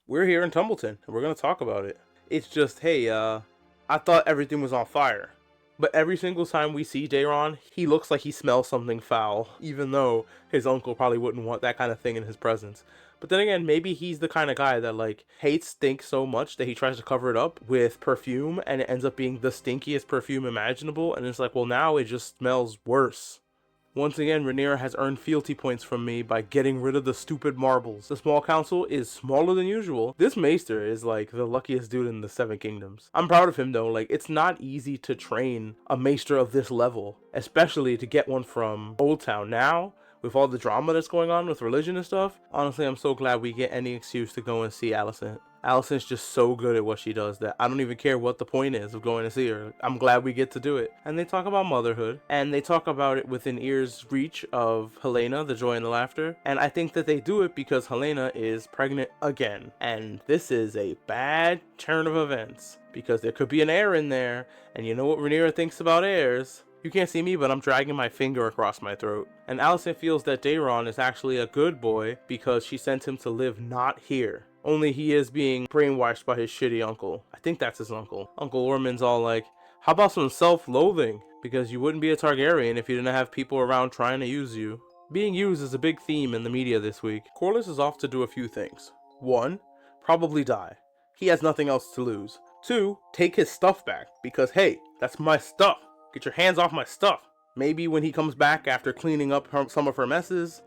we're here in Tumbleton, and we're gonna talk about it. It's just, hey, I thought everything was on fire. But every single time we see Daron, he looks like he smells something foul, even though his uncle probably wouldn't want that kind of thing in his presence. But then again, maybe he's the kind of guy that like hates stink so much that he tries to cover it up with perfume and it ends up being the stinkiest perfume imaginable, and it's like, well, now it just smells worse. Once again, Rhaenyra has earned fealty points from me by getting rid of the stupid marbles. The small council is smaller than usual. This maester is like the luckiest dude in the Seven Kingdoms. I'm proud of him though. Like, it's not easy to train a maester of this level, especially to get one from Old Town. Now, with all the drama that's going on with religion and stuff, honestly, I'm so glad we get any excuse to go and see Alicent. Alicent's just so good at what she does that I don't even care what the point is of going to see her. I'm glad we get to do it. And they talk about motherhood, and they talk about it within ear's reach of Helena, the joy and the laughter. And I think that they do it because Helena is pregnant again. And this is a bad turn of events because there could be an heir in there. And you know what Rhaenyra thinks about heirs? You can't see me, but I'm dragging my finger across my throat. And Alicent feels that Daron is actually a good boy because she sent him to live not here. Only he is being brainwashed by his shitty uncle. I think that's his uncle. Uncle Ormond's all like, how about some self-loathing? Because you wouldn't be a Targaryen if you didn't have people around trying to use you. Being used is a big theme in the media this week. Corlys is off to do a few things. 1. Probably die. He has nothing else to lose. 2. Take his stuff back. Because hey, that's my stuff. Get your hands off my stuff. Maybe when he comes back after cleaning up some of her messes,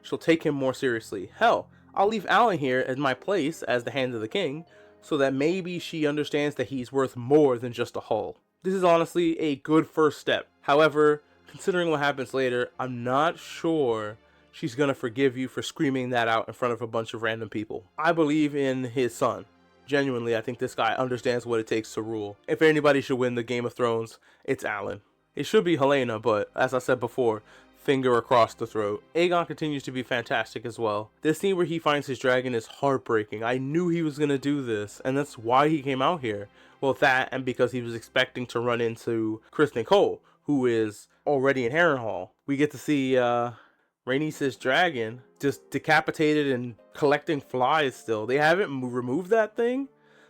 she'll take him more seriously. Hell, I'll leave Alan here in my place as the Hand of the King, so that maybe she understands that he's worth more than just a hull. This is honestly a good first step. However, considering what happens later, I'm not sure she's gonna forgive you for screaming that out in front of a bunch of random people. I believe in his son. Genuinely, I think this guy understands what it takes to rule. If anybody should win the Game of Thrones, it's Alan. It should be Helena, but as I said before, finger across the throat. Aegon continues to be fantastic as well. This scene where he finds his dragon is heartbreaking. I knew he was going to do this, and that's why he came out here. Well, that, and because he was expecting to run into Kristen Cole, who is already in Harrenhal. We get to see Rhaenys' dragon just decapitated and collecting flies still. They haven't removed that thing?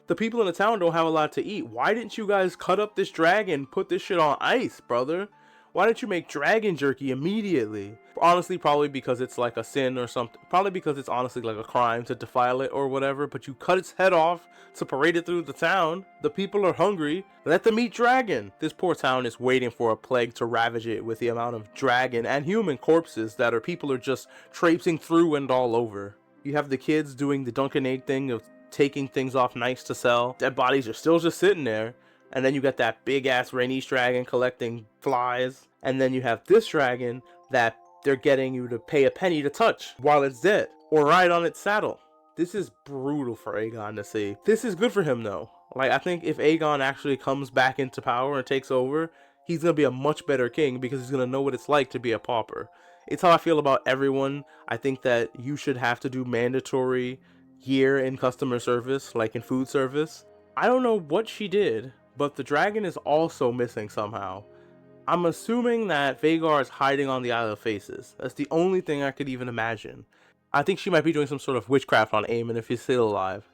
The people in the town don't have a lot to eat. Why didn't you guys cut up this dragon, put this shit on ice, brother? Why didn't you make dragon jerky immediately? Honestly, probably because it's like a sin or something. Probably because it's honestly like a crime to defile it or whatever. But you cut its head off to parade it through the town. The people are hungry. Let them eat dragon. This poor town is waiting for a plague to ravage it with the amount of dragon and human corpses that people are just traipsing through and all over. You have the kids doing the Dunkin' Egg thing of taking things off nice to sell. Dead bodies are still just sitting there. And then you got that big ass Rhaenys dragon collecting flies. And then you have this dragon that they're getting you to pay a penny to touch while it's dead or ride on its saddle. This is brutal for Aegon to see. This is good for him though. Like, I think if Aegon actually comes back into power and takes over, he's going to be a much better king because he's going to know what it's like to be a pauper. It's how I feel about everyone. I think that you should have to do mandatory year in customer service, like in food service. I don't know what she did, but the dragon is also missing somehow. I'm assuming that Vhagar is hiding on the Isle of Faces. That's the only thing I could even imagine. I think she might be doing some sort of witchcraft on Aemon if he's still alive.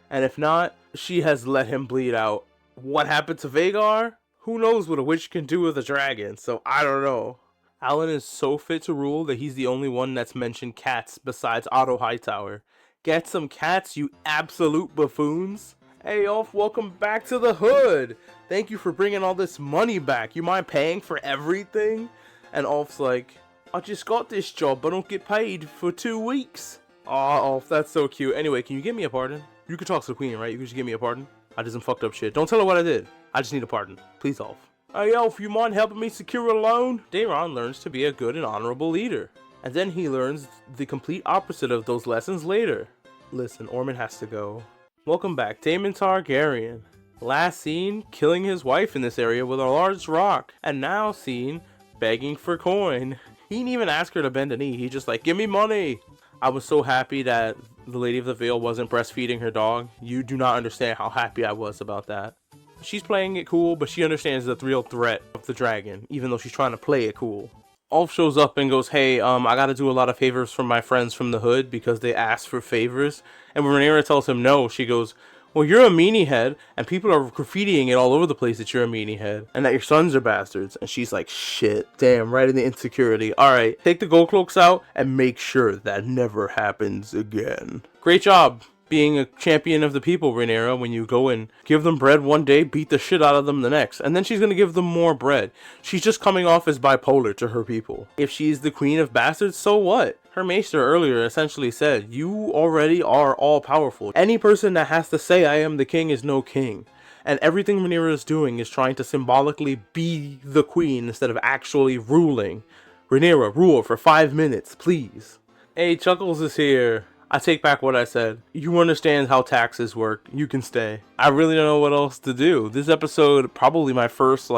And if not, she has let him bleed out. What happened to Vhagar? Who knows what a witch can do with a dragon, so I don't know. Alan is so fit to rule that he's the only one that's mentioned cats besides Otto Hightower. Get some cats, you absolute buffoons. Hey, Ulf, welcome back to the hood. Thank you for bringing all this money back. You mind paying for everything? And Ulf's like, I just got this job. I don't get paid for 2 weeks. Aw, Ulf, that's so cute. Anyway, can you give me a pardon? You can talk to the queen, right? You can just give me a pardon? I did some fucked up shit. Don't tell her what I did. I just need a pardon. Please, Ulf. Hey, Ulf, you mind helping me secure a loan? Daron learns to be a good and honorable leader. And then he learns the complete opposite of those lessons later. Listen, Ormond has to go. Welcome back, Daemon Targaryen. Last seen killing his wife in this area with a large rock, and now seen begging for coin. He didn't even ask her to bend a knee, he just like, give me money. I was so happy that the Lady of the Vale wasn't breastfeeding her dog. You do not understand how happy I was about that. She's playing it cool, but she understands the real threat of the dragon, even though she's trying to play it cool. Ulf shows up and goes, hey, I gotta do a lot of favors for my friends from the hood because they asked for favors. And when Rhaenyra tells him no, she goes, well, you're a meanie head, and people are graffitiing it all over the place that you're a meanie head, and that your sons are bastards. And she's like, shit, damn, right in the insecurity. Alright, take the gold cloaks out and make sure that never happens again. Great job being a champion of the people, Rhaenyra, when you go and give them bread one day, beat the shit out of them the next, and then she's gonna give them more bread. She's just coming off as bipolar to her people. If she's the queen of bastards, so what? Her maester earlier essentially said, you already are all powerful. Any person that has to say I am the king is no king. And everything Rhaenyra is doing is trying to symbolically be the queen instead of actually ruling. Rhaenyra, rule for 5 minutes, please. Hey, Chuckles is here. I take back what I said. You understand how taxes work. You can stay. I really don't know what else to do. This episode, probably my first,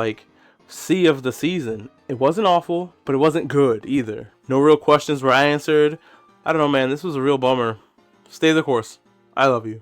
C of the season. It wasn't awful, but it wasn't good either. No real questions were answered. I don't know, man. This was a real bummer. Stay the course. I love you.